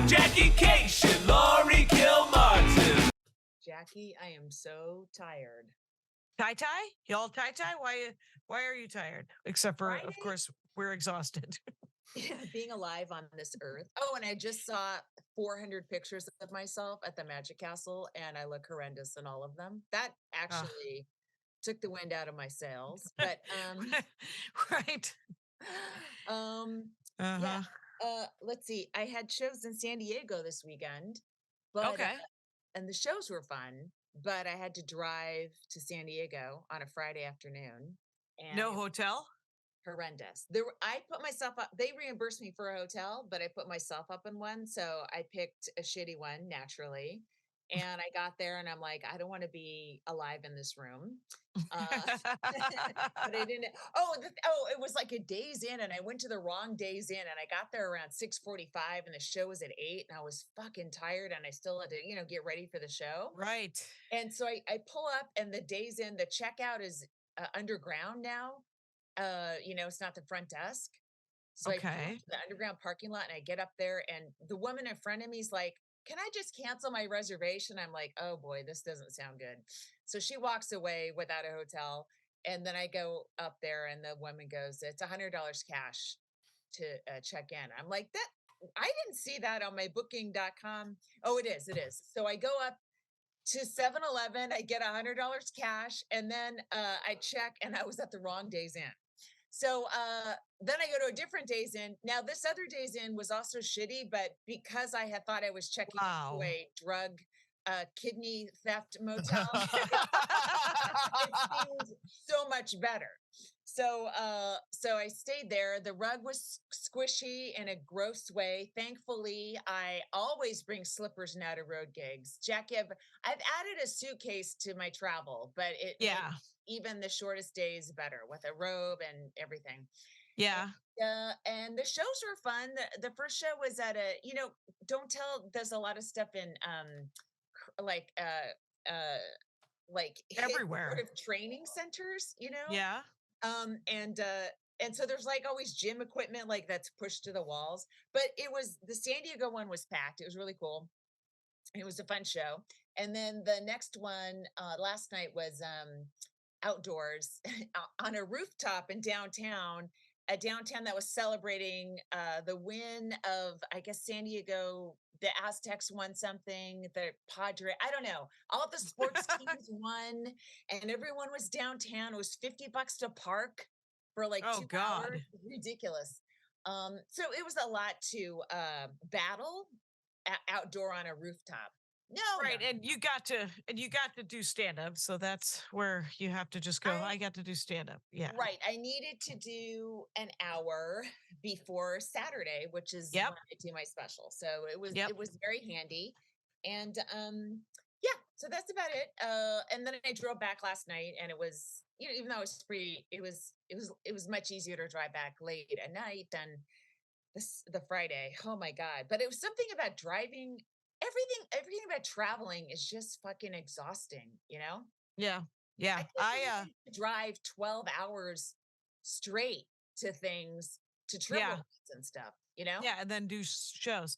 Jackie Cation, Laurie Kilmartin. Jackie, I am so tired. Tie? Y'all tie? Why are you tired? Except for, Friday? of course, we're exhausted. Being alive on this earth. Oh, and I just saw 400 pictures of myself at the Magic Castle, and I look horrendous in all of them. That actually took the wind out of my sails. But right. yeah. Let's see. I had shows in San Diego this weekend, but Okay. and the shows were fun, but I had to drive to San Diego on a Friday afternoon. And No hotel? Horrendous. I put myself up. They reimbursed me for a hotel, but I put myself up in one, so I picked a shitty one naturally. And I got there, and I'm like, I don't want to be alive in this room. But I didn't. It was like a Days Inn, and I went to the wrong Days Inn, and I got there around 6:45, and the show was at 8, and I was fucking tired, and I still had to, get ready for the show. Right. And so I pull up, and the Days Inn, the checkout is underground now. It's not the front desk. So I pull up to the underground parking lot, and I get up there, and the woman in front of me is like, "Can I just cancel my reservation?" I'm like, "Oh boy, this doesn't sound good." So she walks away without a hotel. And then I go up there, and the woman goes, "It's $100 cash to check in." I'm like, "That I didn't see that on my booking.com." Oh, it is. It is. So I go up to 7-Eleven, I get $100 cash, and then I check, and I was at the wrong Days Inn. So then I go to a different Days Inn. Now, this other Days Inn was also shitty, but because I had thought I was checking into a drug kidney theft motel, it seemed so much better. So I stayed there. The rug was squishy in a gross way. Thankfully, I always bring slippers now to road gigs. Jackie, I've added a suitcase to my travel, but it makes even the shortest days better with a robe and everything. Yeah. And the shows were fun. The first show was at Don't Tell does a lot of stuff in like everywhere, sort of training centers, Yeah. And so there's like always gym equipment like that's pushed to the walls. But the San Diego one was packed. It was really cool. It was a fun show. And then the next one last night was outdoors on a rooftop in downtown, a downtown that was celebrating the win of, I guess, San Diego. The Aztecs won something, the Padre, I don't know. All the sports teams won, and everyone was downtown. It was $50 to park for like 2 hours. Ridiculous. So it was a lot to battle outdoor on a rooftop. No, right. no. And you got to do stand up. So that's where you have to just go. I got to do stand up. Yeah. Right. I needed to do an hour before Saturday, which is when I do my special. So it was very handy. And so that's about it. And then I drove back last night, and it was, even though it was free, it was much easier to drive back late at night than the Friday. Oh my God. But it was something about driving. Everything about traveling is just fucking exhausting, Yeah. Yeah. I drive 12 hours straight to things, to travel and stuff, Yeah, and then do shows.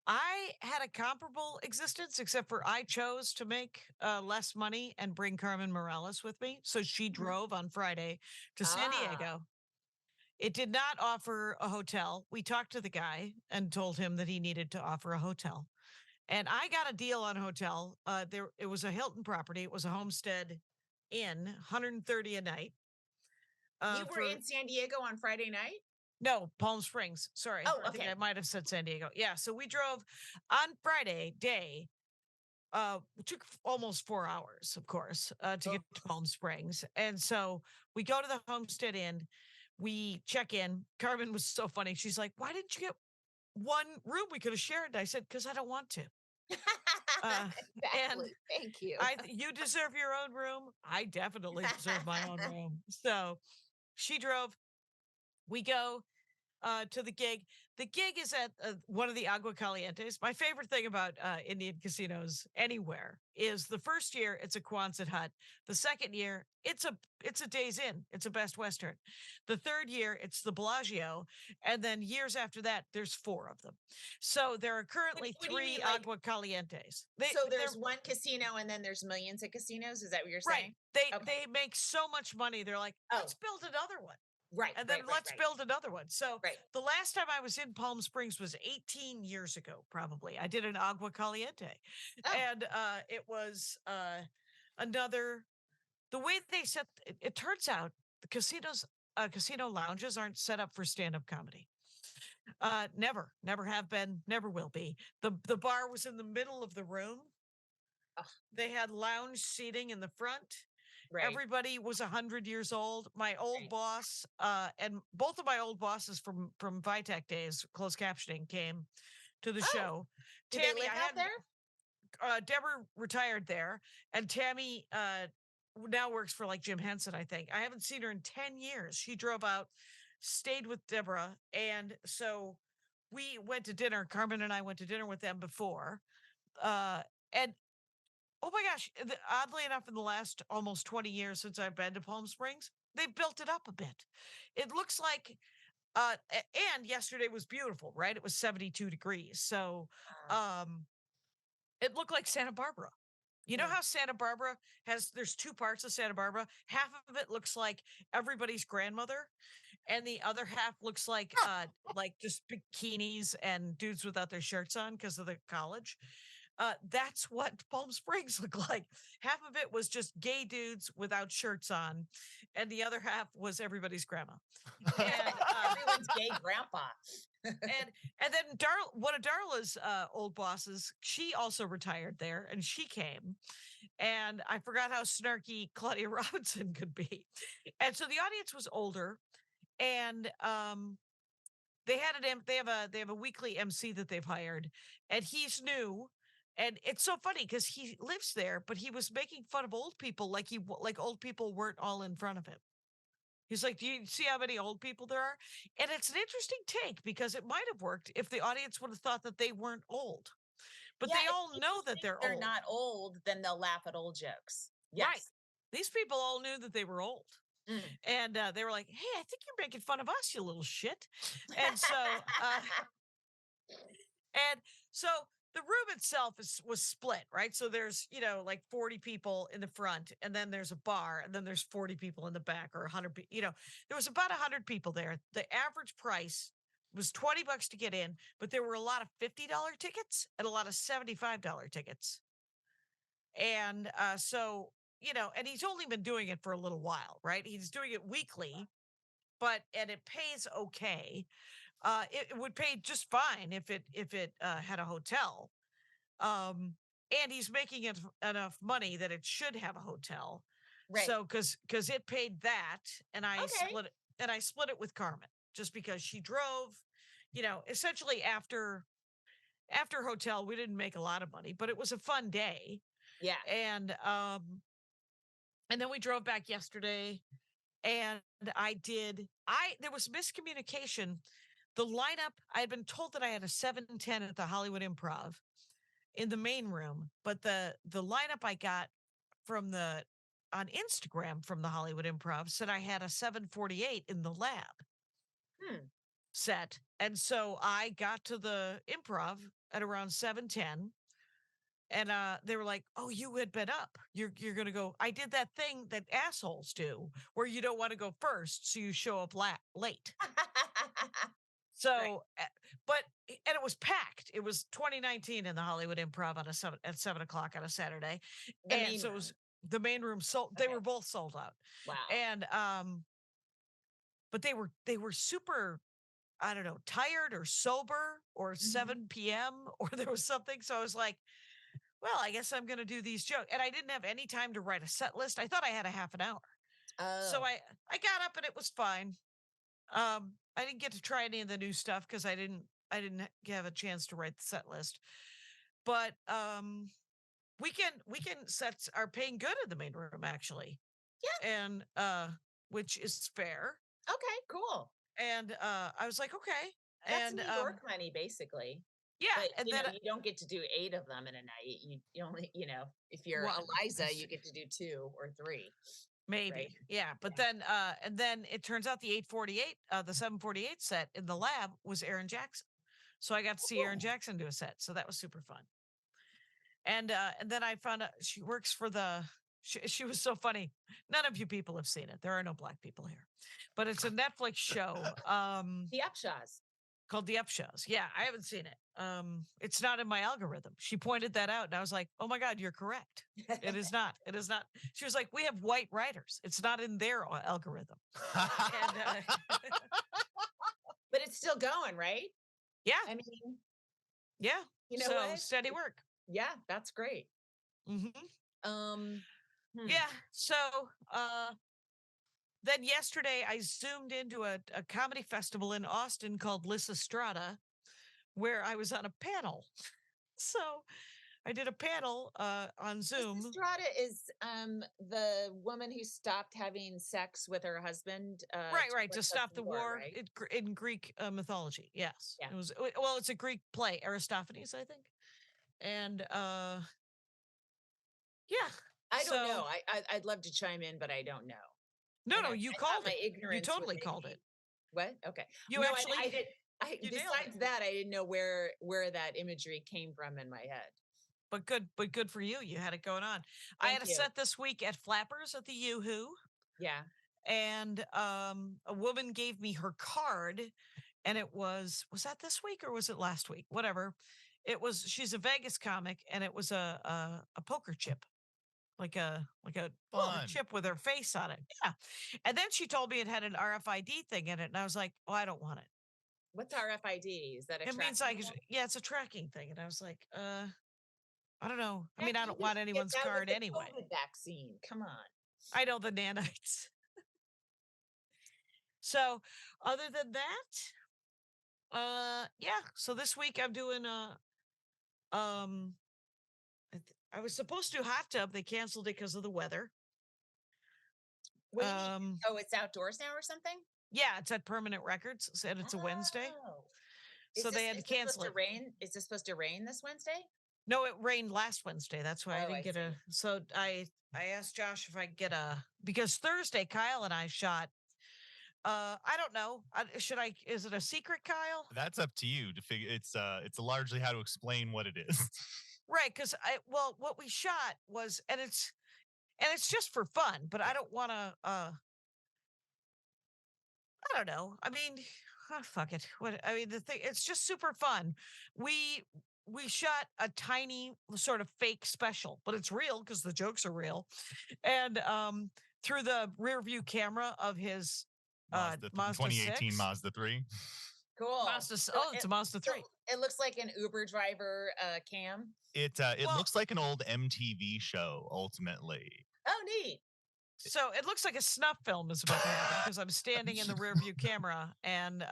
I had a comparable existence, except for I chose to make less money and bring Carmen Morales with me. So she drove on Friday to San Diego. It did not offer a hotel. We talked to the guy and told him that he needed to offer a hotel. And I got a deal on a hotel. It was a Hilton property. It was a Homestead Inn, 130 a night. You were in San Diego on Friday night? No, Palm Springs. Sorry. Oh, okay. I think I might have said San Diego. Yeah. So we drove on Friday day. It took almost 4 hours, of course, to get to Palm Springs. And so we go to the Homestead Inn. We check in. Carmen was so funny. She's like, "Why didn't you get one room we could have shared?" And I said, "Because I don't want to." Exactly. Thank you. You deserve your own room. I definitely deserve my own room. So she drove. We go. to the gig. The gig is at one of the Agua Calientes. My favorite thing about Indian casinos anywhere is the first year it's a Quonset hut. The second year it's a Days Inn. It's a Best Western. The third year it's the Bellagio, and then years after that there's 4 of them. So there are currently what do you 3 mean, like, Agua Calientes. so They're there's one casino and then there's millions of casinos? Is that what you're right. saying? They Okay. they make so much money. They're like, let's Oh, build another one. right, And then right, right, let's right, build another one. So right. the last time I was in Palm Springs was 18 years ago, probably. I did an Agua Caliente. Oh, And it was another the way they set it turns out the casino lounges aren't set up for stand-up comedy. Never have been, never will be. The bar was in the middle of the room. ugh, They had lounge seating in the front. right, Everybody was 100 years old. My old right. boss, and both of my old bosses from Vitech days, closed captioning, came to the Oh, show. do they Tammy, live I out there? had Deborah retired there, and Tammy now works for like Jim Henson, I think. I haven't seen her in 10 years. She drove out, stayed with Deborah, and so we went to dinner. Carmen and I went to dinner with them before. And oh my gosh, oddly enough, in the last almost 20 years since I've been to Palm Springs, they've built it up a bit. It looks like and yesterday was beautiful, right? It was 72 degrees. So Uh, um it looked like Santa Barbara. You know mm. how Santa Barbara there's 2 parts of Santa Barbara. Half of it looks like everybody's grandmother, and the other half looks like just bikinis and dudes without their shirts on because of the college. That's what Palm Springs looked like. Half of it was just gay dudes without shirts on, and the other half was everybody's grandma. And Everyone's gay grandpa. and then one of Darla's old bosses, she also retired there, and she came. And I forgot how snarky Claudia Robinson could be. And so the audience was older, and they had they have a weekly MC that they've hired, and he's new. And it's so funny because he lives there, but he was making fun of old people like old people weren't all in front of him. He's like, "Do you see how many old people there are?" And it's an interesting take because it might have worked if the audience would have thought that they weren't old, but Yeah, they if all know people that think they're they're old, not old, then they'll laugh at old jokes. right? Yes. These people all knew that they were old. Mm. And they were like, "Hey, I think you're making fun of us, you little shit." And so And so the room itself was split, right? So there's, like 40 people in the front, and then there's a bar, and then there's 40 people in the back, or 100, there was about 100 people there. The average price was $20 to get in, but there were a lot of $50 tickets and a lot of $75 tickets. And and he's only been doing it for a little while, right? He's doing it weekly, and it pays okay. It would pay just fine if it had a hotel. Um, and he's making enough money that it should have a hotel. Right. So because it paid that, and Okay. I split it with Carmen just because she drove. Essentially after hotel, we didn't make a lot of money, but it was a fun day. Yeah. And then we drove back yesterday, and there was miscommunication. The lineup, I had been told that I had a 7:10 at the Hollywood Improv in the main room, but the lineup I got from the on Instagram from the Hollywood Improv said I had a 7:48 in the lab Hmm. set. And so I got to the improv at around 7:10, and they were like, "Oh, you had been up. You're going to go." I did that thing that assholes do where you don't want to go first, so you show up late. Right. So, and it was packed. It was 2019 in the Hollywood Improv at 7 o'clock on a Saturday, The and main so it room. was the main room sold. They Okay. were both sold out, Wow. and but they were super. I don't know, tired or sober or Mhm. 7 p.m. or there was something. So I was like, well, I guess I'm going to do these jokes, and I didn't have any time to write a set list. I thought I had a half an hour, so Oh. I got up and it was fine. I didn't get to try any of the new stuff because I didn't have a chance to write the set list. But weekend sets are paying good in the main room actually, Yeah. and which is fair. Okay. Cool. And I was like, okay. That's And New York money, basically. yeah, But and you know, then you don't get to do 8 of them in a night. You only, if you're well, Eliza, you get to do 2 or 3, right? maybe, yeah. But Yeah. then and then it turns out the 848, the 748 set in the lab was Aaron Jackson. So I got to see Aaron Oh, Jackson do a set. So that was super fun. And then I found out she works for the she was so funny. None of you people have seen it. There are no black people here. But it's a Netflix show the Upshaws. called The Upshows. Yeah, I haven't seen it. It's not in my algorithm. She pointed that out and I was like, "Oh my god, you're correct. It is not. It is not." She was like, "We have white writers. It's not in their algorithm." And But it's still going, right? yeah, I mean, yeah. you know So what? steady work. Yeah, that's great. Hmm. Um, hmm. Yeah. So then yesterday I zoomed into a comedy festival in Austin called Lysistrata, where I was on a panel. So I did a panel on Miss Zoom. Estrada is the woman who stopped having sex with her husband Right, to right, to protest stop the the war, war right? in Greek mythology. Yes, Yeah. it was. Well, it's a Greek play, Aristophanes, I think. And yeah. I don't So know. I'd love to chime in, but I don't know. no, And no, I you thought called my it. You ignorance would totally make called me it. what? Okay. You No, actually I did. I you nailed it. besides that, I didn't know where that imagery came from in my head. But good for you. You had it going on. I Thank had a you. set this week at Flappers at the Yoo-Hoo. Yeah. And a woman gave me her card, and it was that this week or was it last week? Whatever. It was. She's a Vegas comic, and it was a poker chip, like a Fun. chip with her face on it. Yeah. And then she told me it had an RFID thing in it, and I was like, oh, I don't want it. What's RFID? Is that a It means tracking like, code? yeah, it's a tracking thing, and I was like, I don't know. I Heck, mean, I you don't could want get anyone's that with card the anyway. COVID vaccine. Come on. I know the nanites. So, other than that, yeah. So this week I'm doing um I was supposed to do hot tub. They canceled it because of the weather. What do you mean? Oh, it's outdoors now or something? Yeah, it's at Permanent Records. Said it's a Wednesday, Oh. so they had to Is this supposed cancel to it. rain? Is this supposed to rain this Wednesday? No, it rained last Wednesday. That's why I Oh, didn't I get a. see. So I asked Josh if I could get a because Thursday Kyle and I shot. I don't know. Should I? Is it a secret, Kyle? That's up to you to figure. It's largely how to explain what it is. Right, because what we shot was, and it's just for fun, but I don't want to. I don't know. I mean, fuck it. What I mean, the thing, it's just super fun. We we shot a tiny sort of fake special, but it's real because the jokes are real, and through the rear view camera of his Mazda 2018 6. Mazda 3. Cool. Oh, it's a Mazda 3. It looks like an Uber driver cam. It Well- looks like an old MTV show. Ultimately, Oh, neat. So it looks like a snuff film is about to happen because I'm standing in the rear view camera and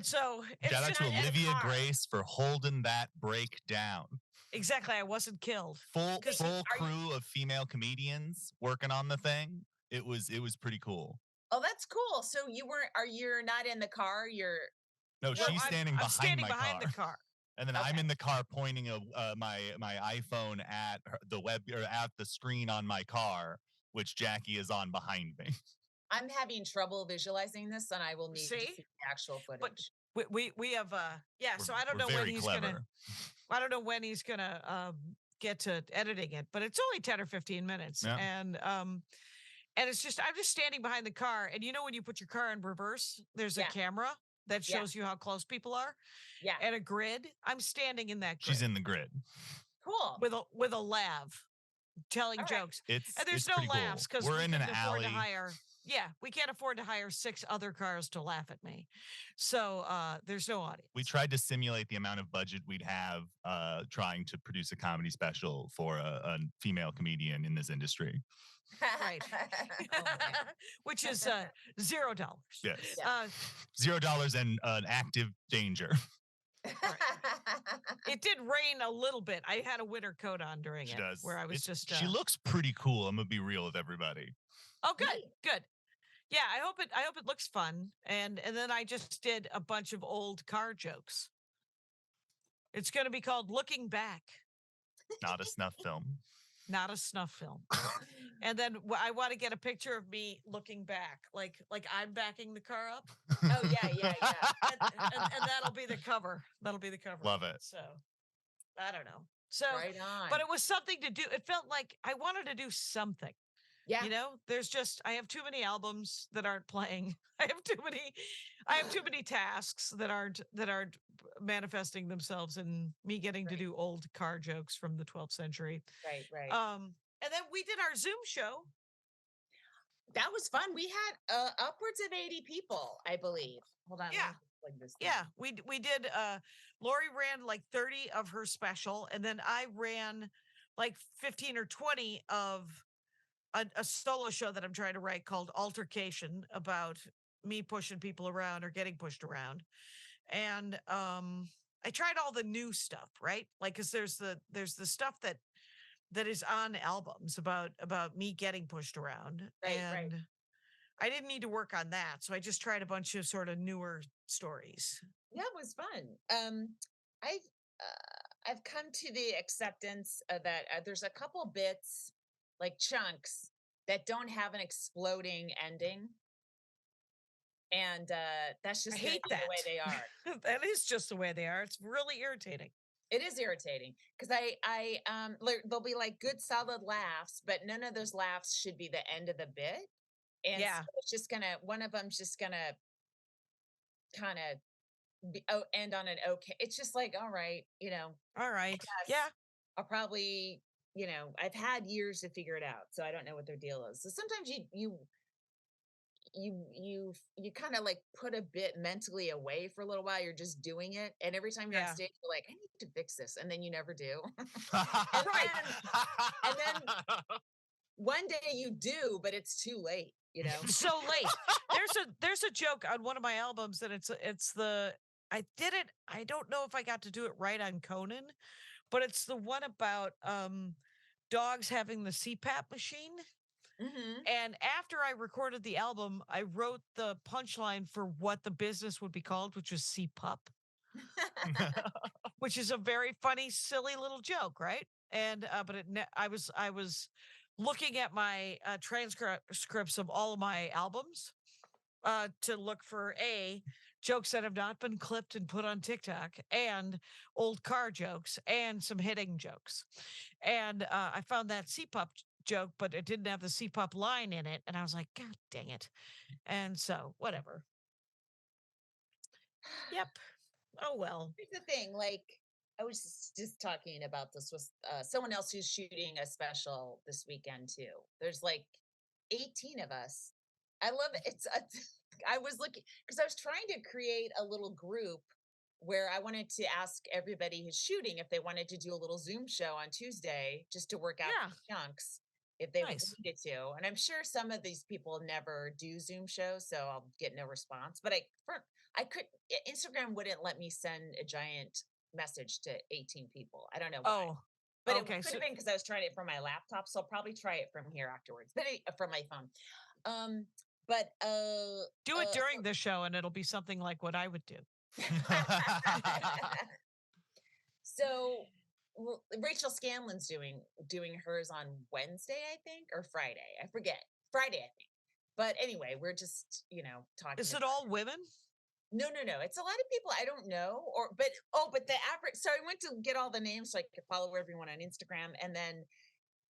so it's shout out just to not in a Olivia car. Grace for holding that break down. exactly I wasn't killed. Full 'Cause full are you- crew of female comedians working on the thing. It was pretty cool. Oh, that's cool. So you're not in the car. You're No, No, she's standing I'm behind standing my behind car. the car. And then I'm Okay. in the car pointing my iPhone at the web or at the screen on my car, which Jackie is on behind me. I'm having trouble visualizing this, and I will need to See? see the actual But footage. we have yeah. We're- So I don't we're know when very he's clever. gonna. I don't know when he's gonna get to editing it, but it's only 10 or 15 minutes, Yeah. and it's just I'm just standing behind the car, and you know when you put your car in reverse, there's a Yeah. camera that Yeah. shows you how close people are, Yeah. and a grid. I'm standing in that grid She's in the grid. Cool. with a lav, telling All right. jokes. It's And there's it's no pretty laughs cool. because We're we in an couldn't afford alley. to hire. Yeah, we can't afford to hire 6 other cars to laugh at me. So there's no audience. We tried to simulate the amount of budget we'd have trying to produce a comedy special for a female comedian in this industry. Right. Oh, man. Which is $0. Yes. Yeah. $0 and an active danger. It did rain a little bit. I had a winter coat on during She it, does. where I was just. She looks pretty cool. I'm gonna be real with everybody. Oh, good, Neat. good. Yeah, I hope it looks fun. And then I just did a bunch of old car jokes. It's going to be called Looking Back, Not a snuff film. not a snuff film. And then I want to get a picture of me looking back, like I'm backing the car up. Oh yeah. And that'll be the cover. That'll be the cover. Love it. So I don't know. So, Right on. but it was something to do. It felt like I wanted to do something. Yeah. You know, I have too many albums that aren't playing. I have too many tasks that aren't manifesting themselves in me getting to Right. do old car jokes from the 12th century. Right. And then we did our Zoom show. That was fun. We had upwards of 80 people, I believe. Hold on. Yeah. Let me plug this thing. Yeah, we did Laurie ran like 30 of her special, and then I ran like 15 or 20 of a solo show that I'm trying to write called Altercation, about me pushing people around or getting pushed around. And I tried all the new stuff, right? Like, cuz there's the stuff that is on albums about me getting pushed around. Right. And I didn't need to work on that, so I just tried a bunch of sort of newer stories. Yeah, it was fun. I've come to the acceptance that there's a couple bits, like chunks, that don't have an exploding ending, and that's I just gonna hate be the way that. they are. That is just the way they are. It's really irritating. It is irritating because there'll be like good solid laughs, but none of those laughs should be the end of the bit, and Yeah. so it's just one of them's just gonna kind of end on an okay. It's just like, all right, All right. yes, Yeah. I'll probably, I've had years to figure it out, so I don't know what their deal is. So sometimes you kind of like put a bit mentally away for a little while. You're just doing it, and every time you're on Yeah. stage, you're like, I need to fix this, and then you never do. Right. And then one day you do, but it's too late. So late. There's a joke on one of my albums that it's the I did it. I don't know if I got to do it right on Conan, but it's the one about dogs having the CPAP machine. Hmm. And after I recorded the album, I wrote the punchline for what the business would be called, which was CPUP, which is a very funny, silly little joke, right? And but I was looking at my transcripts of all of my albums to look for jokes that have not been clipped and put on TikTok, and old car jokes, and some hitting jokes. And I found that CPUP joke, but it didn't have the CPUP line in it, and I was like, God dang it! And so whatever. Yep. Oh well. Here's the thing, like I was just talking about this with someone else who's shooting a special this weekend too. There's like 18 of us. I love it. I was looking because I was trying to create a little group where I wanted to ask everybody who's shooting if they wanted to do a little Zoom show on Tuesday just to work out Yeah. the chunks if they Nice. needed to. And I'm sure some of these people never do Zoom shows, so I'll get no response. But I could Instagram wouldn't let me send a giant message to 18 people. I don't know why. Oh. But Okay, it could so- have been because I was trying it from my laptop, so I'll probably try it from here afterwards. But from my phone. But Do it during the show, and it'll be something like what I would do. So Rachel Scanlon's doing hers on Wednesday, I think, or Friday. I forget. Friday, I think. But anyway, we're just, talking. Is it all women? No. It's a lot of people I don't know, but the average. So I went to get all the names so I could follow everyone on Instagram, and then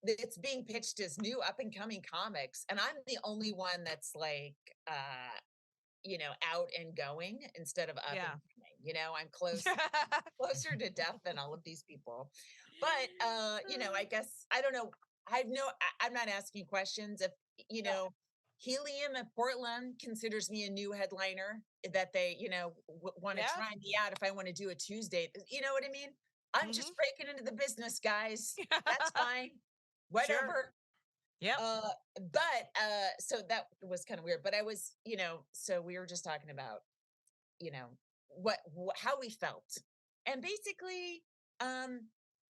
it's being pitched as new up and coming comics, and I'm the only one that's like, out and going instead of up and coming. I'm closer to death than all of these people. But I guess I don't know. I'm not asking questions. If Helium in Portland considers me a new headliner that they, want to try me out if I want to do a Tuesday. You know what I mean? I'm just breaking into the business, guys. That's fine. Whatever. Sure. Yep. So that was kind of weird. But I was, so we were just talking about, how we felt. And basically,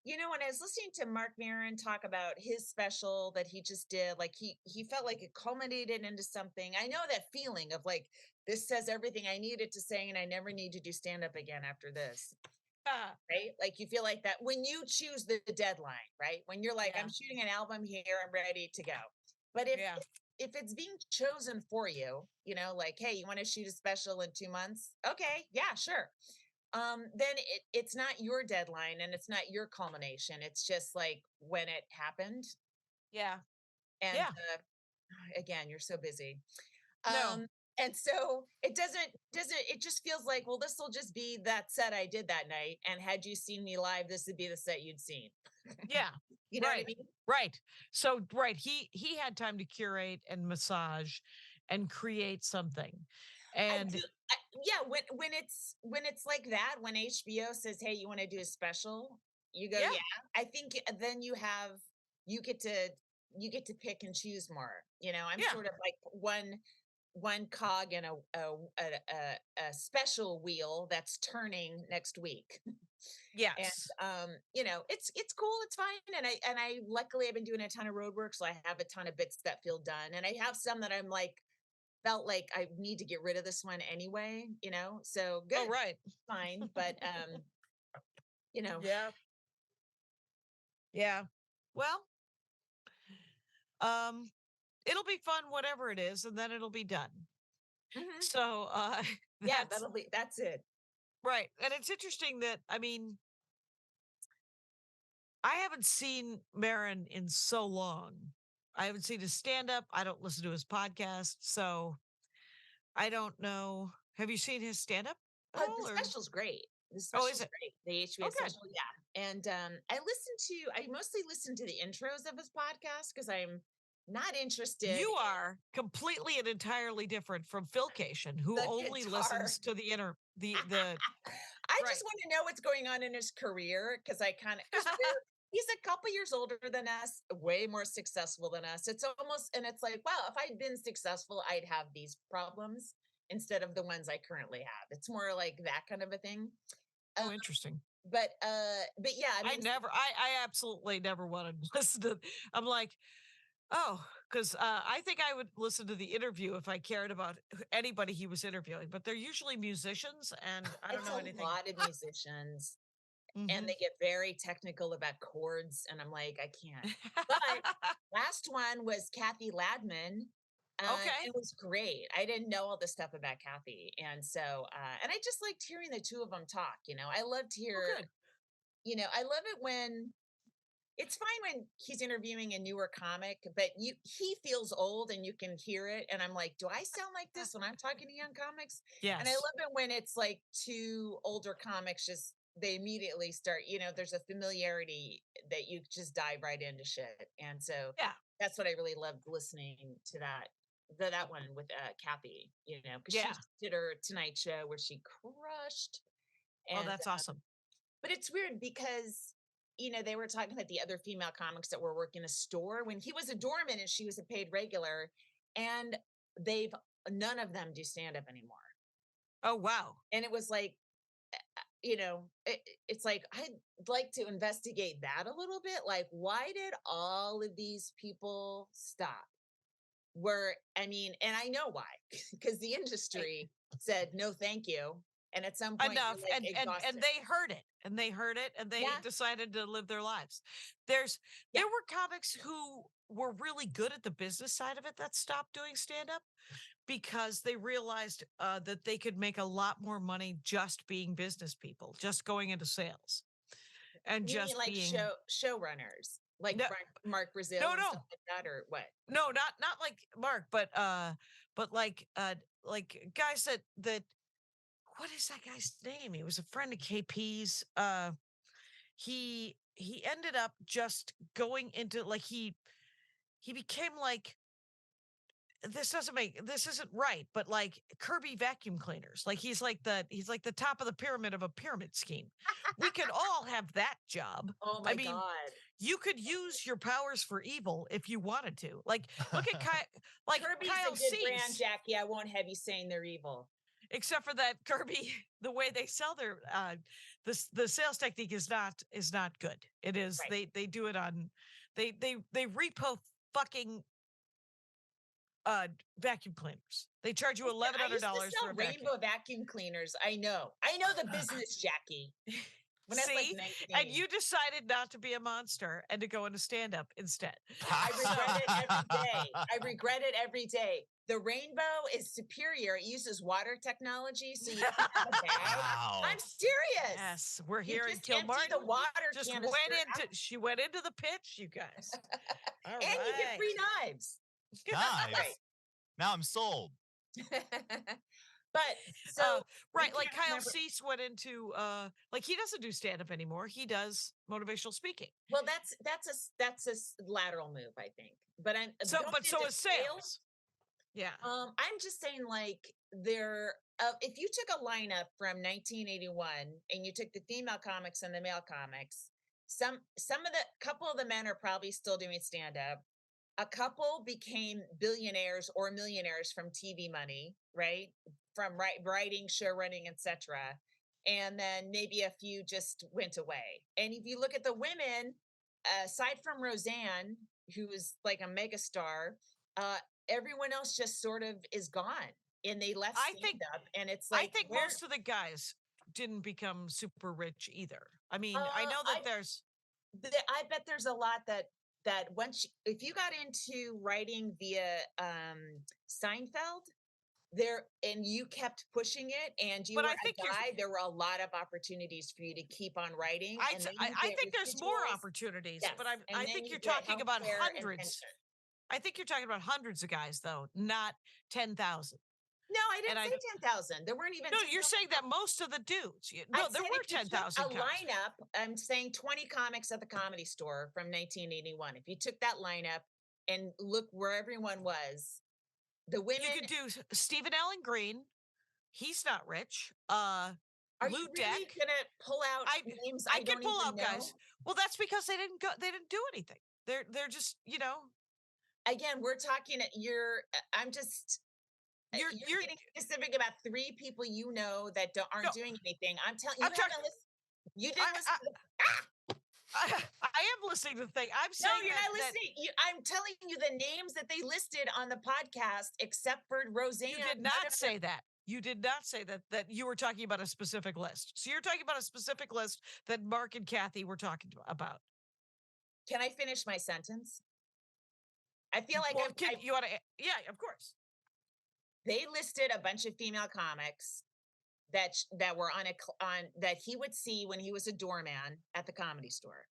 When I was listening to Mark Maron talk about his special that he just did, like he felt like it culminated into something. I know that feeling of like, this says everything I needed to say, and I never need to do stand up again after this. Right? Like you feel like that when you choose the deadline, right? When you're like, Yeah. I'm shooting an album here, I'm ready to go. But if it's being chosen for you, like, hey, you want to shoot a special in 2 months? Okay, yeah, sure. Then it's not your deadline and it's not your culmination. It's just like when it happened. Yeah. And Yeah. again, you're so busy. No. And so it it just feels like, well, this will just be that set I did that night. And had you seen me live, this would be the set you'd seen. Yeah. You know what I Right. mean? Right. So right, he had time to curate and massage and create something. I And do. Yeah, when it's like that, when HBO says, "Hey, you want to do a special?" You go, yeah, "Yeah." I think then you get to pick and choose more. I'm yeah, sort of like one cog in a special wheel that's turning next week. And yes. it's cool, it's fine. And I luckily I've been doing a ton of road work, so I have a ton of bits that feel done. And I have some that I'm like felt like I need to get rid of this one anyway. So Oh, good, right. fine. But you know, Yeah. Yeah. Well, um, it'll be fun, whatever it is, and then it'll be done. mhm. So Yeah, that's that's it. right. And it's interesting that I mean, I haven't seen Marin in so long. I haven't seen his stand up. I don't listen to his podcast. So I don't know. Have you seen his stand up at The all? Or special's great. The oh, is special's it? great. The Oh, HBO good. special, yeah. And I mostly listen to the intros of his podcast because I'm not interested You in are completely and entirely different from Philcation, who the only guitar. listens to the I just right. want to know what's going on in his career because because he's a couple years older than us, way more successful than us. It's almost, and it's like, wow, if I'd been successful, I'd have these problems instead of the ones I currently have. It's more like that kind of a thing. Uh, Oh, interesting. but yeah, I mean, I absolutely never wanted to listen to. I'm like, oh, because I think I would listen to the interview if I cared about anybody he was interviewing, but they're usually musicians, and I don't it's know a anything. lot of musicians and Hmm. they get very technical about chords, and I'm like, I can't. But last one was Kathy Ladman. Okay. It was great. I didn't know all this stuff about Kathy, and so and I just liked hearing the two of them talk. I love to Oh, hear. good. I love it when it's fine when he's interviewing a newer comic, but he feels old and you can hear it. And I'm like, do I sound like this when I'm talking to young comics? And I Yes. love it when it's like two older comics just they immediately start, there's a familiarity that you just dive right into shit. And so Yeah. that's what I really loved listening to that one with Kathy, because she Yeah. did her Tonight Show where she crushed. Oh, And that's awesome. but it's weird because they were talking about the other female comics that were working a store when he was a doorman and she was a paid regular, and they've none of them do stand up anymore. Oh, wow. And it was like, it's like I'd like to investigate that a little bit. Like, why did all of these people stop? I mean, and I know why, because the Right. industry said no, thank you. And at some point, you're Enough, like and exhausted. they heard it, and they heard it, and they Yeah, decided to live their lives. There's yeah. there were comics who were really good at the business side of it that stopped doing stand up because they realized that they could make a lot more money just being business people, just going into sales and You mean just like being showrunners, like no, Mark Brazil no, and stuff no, like that, or what? no, not like Mark, but like guys that what is that guy's name? He was a friend of KP's. He ended up just going into like he became like this isn't right, but like Kirby vacuum cleaners. Like he's like the top of the pyramid of a pyramid scheme. We could all have that job. Oh I my mean, God. you could use your powers for evil if you wanted to. Like look at Kirby's a Kyle good brand, Cease. Jackie. I won't have you saying they're evil. except for that Kirby, the way they sell their the sales technique is not good. It is they do it on they repo fucking vacuum cleaners. They charge you $1,100 I used to for sell a vacuum. rainbow vacuum cleaners. I know the business, Jackie. When I was like See, 19. and you decided not to be a monster and to go into stand up instead. I regret it every day. I regret it every day. The rainbow is superior. It uses water technology, so you can have a bag. Wow. I'm serious. Yes, we're You here in just empty Kilmartin. the water Just canister out, she went into the pitch, you guys. All and you get free knives. Nice. Right. Now I'm sold. But so right, like can't Kyle remember- Cease went into like he doesn't do stand up anymore. He does motivational speaking. Well, that's a lateral move, I think. But I'm So don't but get so to is sales. Yeah. I'm just saying, like, if you took a lineup from 1981 and you took the female comics and the male comics, some of the couple of the men are probably still doing stand up. A couple became billionaires or millionaires from TV money, right? From writing, show running, etc. And then maybe a few just went away. And if you look at the women, aside from Roseanne, who was like a megastar, everyone else just sort of is gone. And they left stand up, and it's like I think most of the guys didn't become super rich either. I mean, I know that I bet there's a lot that once if you got into writing via Seinfeld there and you kept pushing it and you were a guy, there were a lot of opportunities for you to keep on writing. I think there's more opportunities, yes. but I think you're get talking about hundreds. pension. I think you're talking about hundreds of guys, though, not 10,000. No, I didn't say 10,000. There weren't even. No, you're saying that most of the dudes. No, there were 10,000. A lineup. I'm saying 20 comics at the Comedy Store from 1981. If you took that lineup and look where everyone was, the women. You could do Stephen Allen Green. He's not rich. Are Lou you really Deck. gonna pull out names I can don't pull even out know? guys. Well, that's because they didn't go. They didn't do anything. They're just Again, we're talking. I'm just. You're getting specific about 3 people you know that aren't doing anything. I'm telling you, you didn't listen to the. I am listening to the thing. I'm saying no, you're not listening. I'm telling you the names that they listed on the podcast, except for Roseanne. You did not say that. You did not say that you were talking about a specific list. So you're talking about a specific list that Mark and Kathy were talking about. Can I finish my sentence? I feel like you want to. Yeah, of course. They listed a bunch of female comics that were on that he would see when he was a doorman at the Comedy Store,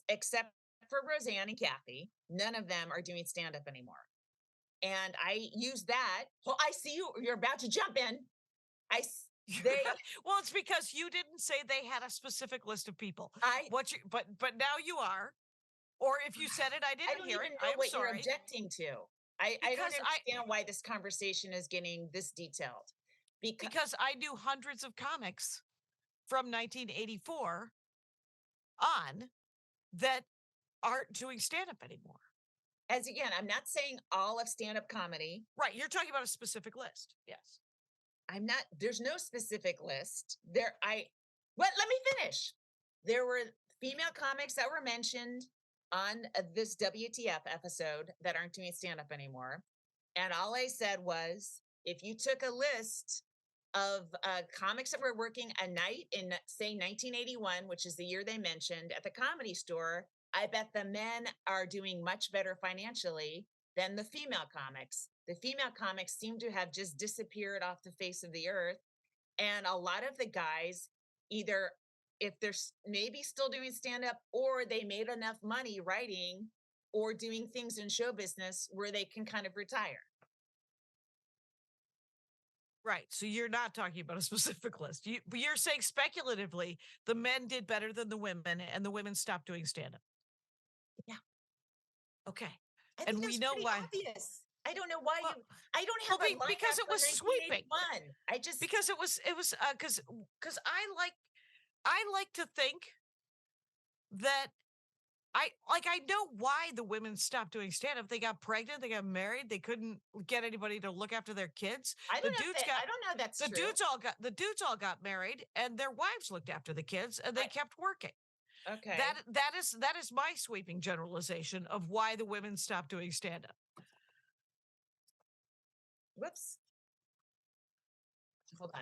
except for Roseanne and Kathy. None of them are doing stand up anymore. And I use that. Well, I see you're about to jump in. Well, it's because you didn't say they had a specific list of people. But now you are. Or if you said it, I didn't hear it. I'm what sorry. You're objecting to. I don't understand why this conversation is getting this detailed. Because I knew hundreds of comics from 1984 on that aren't doing stand-up anymore. As again, I'm not saying all of stand-up comedy. Right. You're talking about a specific list. Yes. I'm not. There's no specific list. Let me finish. There were female comics that were mentioned on this WTF episode that aren't doing stand-up anymore. And all I said was, if you took a list of comics that were working a night in, say, 1981, which is the year they mentioned, at the Comedy Store, I bet the men are doing much better financially than the female comics. The female comics seem to have just disappeared off the face of the earth. And a lot of the guys, either if they're maybe still doing stand-up or they made enough money writing or doing things in show business where they can kind of retire. Right. So you're not talking about a specific list. You're saying speculatively the men did better than the women and the women stopped doing stand-up. Yeah. Okay. And we know why. Obvious. I don't know why I don't have a because it was sweeping. Because it was because I like to think that I know why the women stopped doing stand-up. They got pregnant, they got married, they couldn't get anybody to look after their kids. I The don't know if dudes that, got I don't know if that's the true. dudes all got married and their wives looked after the kids and they I- kept working. Okay. That is my sweeping generalization of why the women stopped doing stand-up. Whoops. Hold on.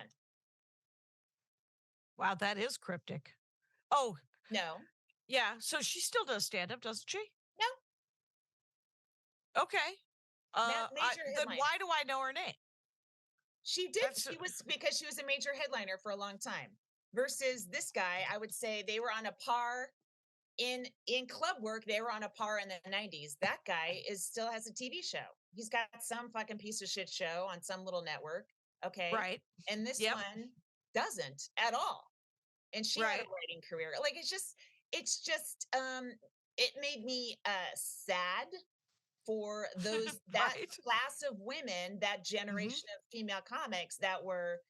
Wow, that is cryptic. Oh, No. yeah. So she still does stand-up, doesn't she? No. Okay. Major Then headliner. why do I know her name? She did. That's- She was because she was a major headliner for a long time. Versus this guy, I would say they were on a par in club work. They were on a par in the 90s. That guy still has a TV show. He's got some fucking piece of shit show on some little network. Okay. Right. And this Yep. one doesn't at all. And she had a Right. writing career. Like it's just it made me sad for those that Right. class of women, that generation of female comics that were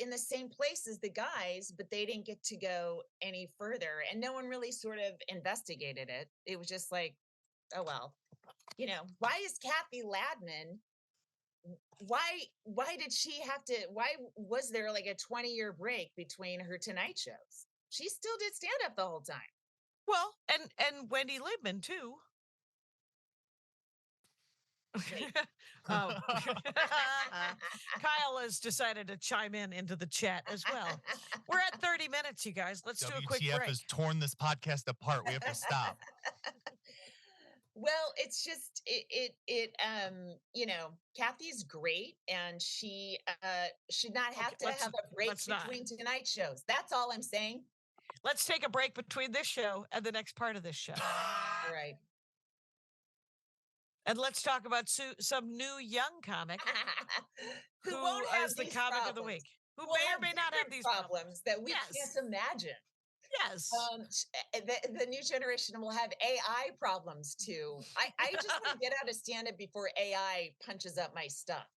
in the same place as the guys, but they didn't get to go any further, and no one really sort of investigated it. It was just like, oh well, why is Kathy Ladman? Why did she have to? Why was there like a 20-year break between her Tonight shows? She still did stand up the whole time. Well, and Wendy Liebman too. Oh. Kyle has decided to chime into the chat as well. We're at 30 minutes, you guys. Let's do a quick WTF break. has torn this podcast apart. We have to stop. Well, it's just Kathy's great, and she should not have to have a break between Tonight shows. That's all I'm saying. Let's take a break between this show and the next part of this show. All right. And let's talk about some new young comic who won't have the these comic problems. of the week. Who Will may or have may not have different these problems that we Yes. can't imagine. Yes. The new generation will have AI problems too. I just want to get out of stand-up before AI punches up my stuff.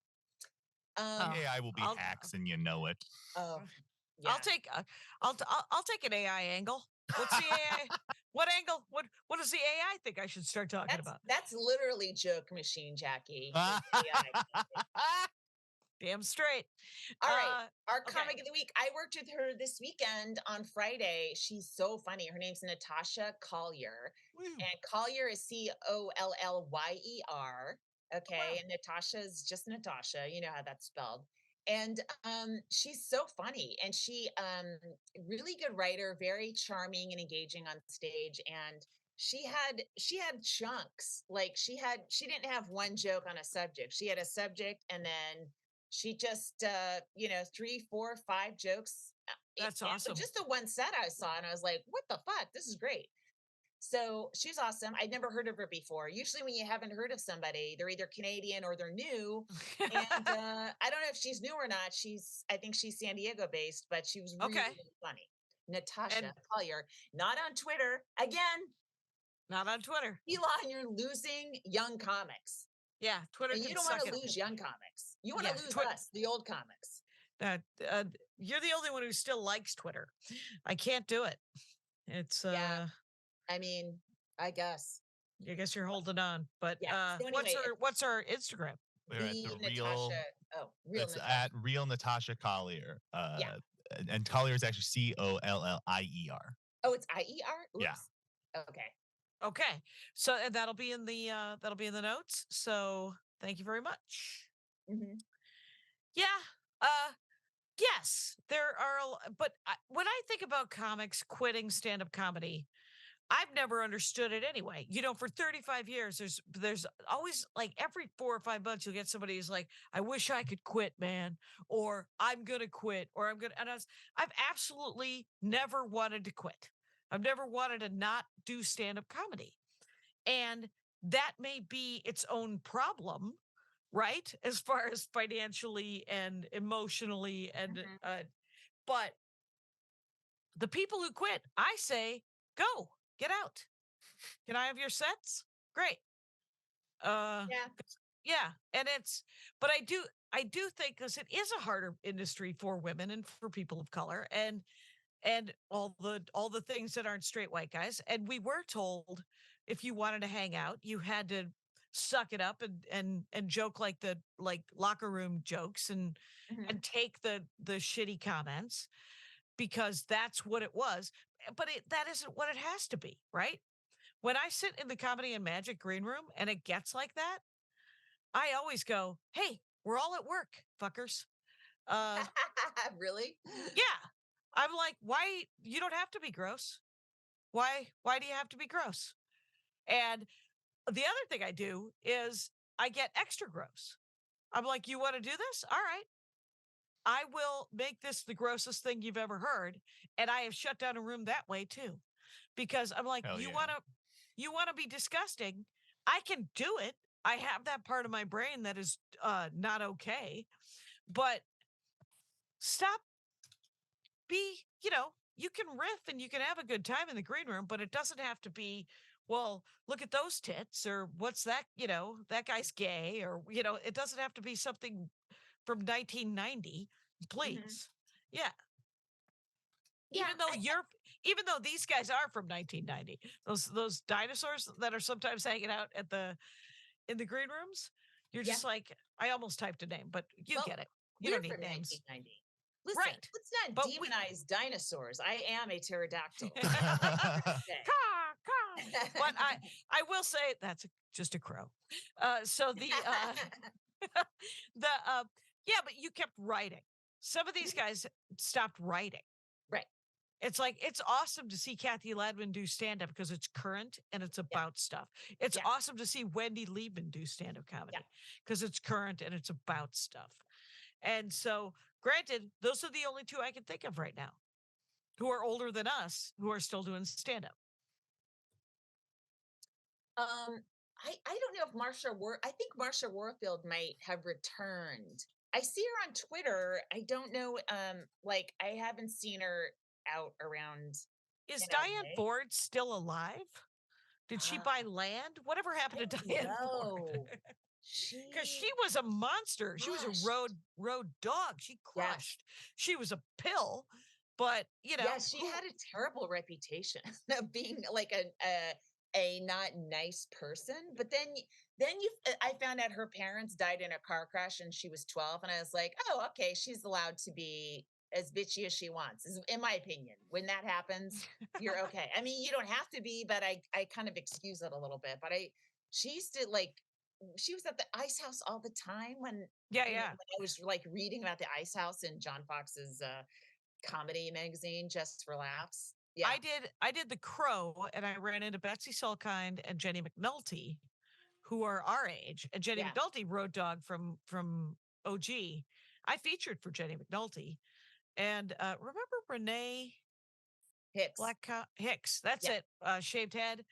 AI will be hacks, and you know it. Oh, yeah. I'll take an AI angle. What's the AI? What angle? What does the AI think I should start talking about? That's literally joke machine, Jackie. Damn straight. All right. Our comic of the week. I worked with her this weekend on Friday. She's so funny. Her name's Natasha Collier. Woo. And Collier is Collyer. Okay. Wow. And Natasha is just Natasha. You know how that's spelled. And she's so funny. And she really good writer, very charming and engaging on stage. And she had chunks. Like she didn't have one joke on a subject. She had a subject, and then she just 3, 4, 5 jokes. That's awesome. Just the one set I saw, and I was like, what the fuck, this is great. So she's awesome. I'd never heard of her before. Usually when you haven't heard of somebody, they're either Canadian or they're new. And I don't know if she's new or not. I think she's San Diego based, but she was really, really funny. Natasha Collier, not on Twitter. Again, not on Twitter. Elon, you're losing young comics. Yeah, Twitter. And you don't want to lose young comics. You want to lose us, the old comics. You're the only one who still likes Twitter. I can't do it. It's yeah. I mean, I guess you're holding on, but yeah. So anyway, what's her Instagram? We're at the Natasha. It's Natasha. At real Natasha Collier. And Collier is actually Collier. Oh, it's IER. Oops. Yeah. Okay. So that'll be in the notes. So thank you very much. Mm-hmm. Yeah. Yes, there are, but when I think about comics quitting stand-up comedy, I've never understood it anyway. For 35 years, there's always like every 4 or 5 months, you'll get somebody who's like, I wish I could quit, man, or I'm going to quit, or I've absolutely never wanted to quit. I've never wanted to not do stand-up comedy. And that may be its own problem, right? As far as financially and emotionally and, but the people who quit, I say, go. Get out. Can I have your sets? Great. Yeah. And but I do think because it is a harder industry for women and for people of color. And and all the things that aren't straight white guys. And we were told if you wanted to hang out, you had to suck it up and joke like the locker room jokes Mhm. and take the shitty comments because that's what it was. But that isn't what it has to be, right? When I sit in the comedy and magic green room and it gets like that, I always go, "Hey, we're all at work, fuckers." Uh, Really? yeah. I'm like, why you don't have to be gross. Why do you have to be gross? And the other thing I do is I get extra gross. I'm like, you want to do this? All right. I will make this the grossest thing you've ever heard. And I have shut down a room that way too. Because I'm like, Hell you yeah. wanna be disgusting. I can do it. I have that part of my brain that is not okay. But stop be, you can riff and you can have a good time in the green room, but it doesn't have to be, well, look at those tits or what's that, that guy's gay or, it doesn't have to be something from 1990, Mhm. please. Yeah. Yeah, Even though these guys are from 1990, those dinosaurs that are sometimes hanging out in the green rooms, you're yeah. just like, I almost typed a name, but you Well, get it. You we're don't need from names. 1990. Listen, Right. let's not But we demonize dinosaurs. I am a pterodactyl. caw, Okay. caw. But I will say that's just a crow. So the yeah, but you kept writing. Some of these guys stopped writing. Right. It's like it's awesome to see Kathy Ladman do stand up because it's current and it's Yeah. about stuff. It's Yeah. awesome to see Wendy Liebman do stand up Yeah. comedy because it's current and it's about stuff. And so, granted, those are the only two I can think of right now who are older than us who are still doing stand up. Um, I don't know if I think Marsha Warfield might have returned. I see her on Twitter. I don't know. Like I haven't seen her out around Is in Diane LA. Ford still alive? Did she Uh, buy land? Whatever I happened to don't Diane Ford? know. Because She she was a monster. She was a gosh. road dog. She Yes. crushed. She was a pill, but Yeah, she who? had a terrible reputation of being like a not nice person. But then I found out her parents died in a car crash and she was 12, and I was like, oh, okay, she's allowed to be as bitchy as she wants, in my opinion. When that happens, you're okay. I mean, you don't have to be, but I kind of excuse it a little bit. But she used to like she was at the ice house all the time when Yeah, you know yeah. when I was like reading about the ice house in John Fox's comedy magazine just for laughs. Yeah, I did the Crow, and I ran into Betsy Solkind and Jenny McNulty, who are our age. And Jenny yeah. McNulty, Road Dog from OG. I featured for Jenny McNulty, and remember Renee Hicks. Hicks? That's Yeah, it. Shaved head.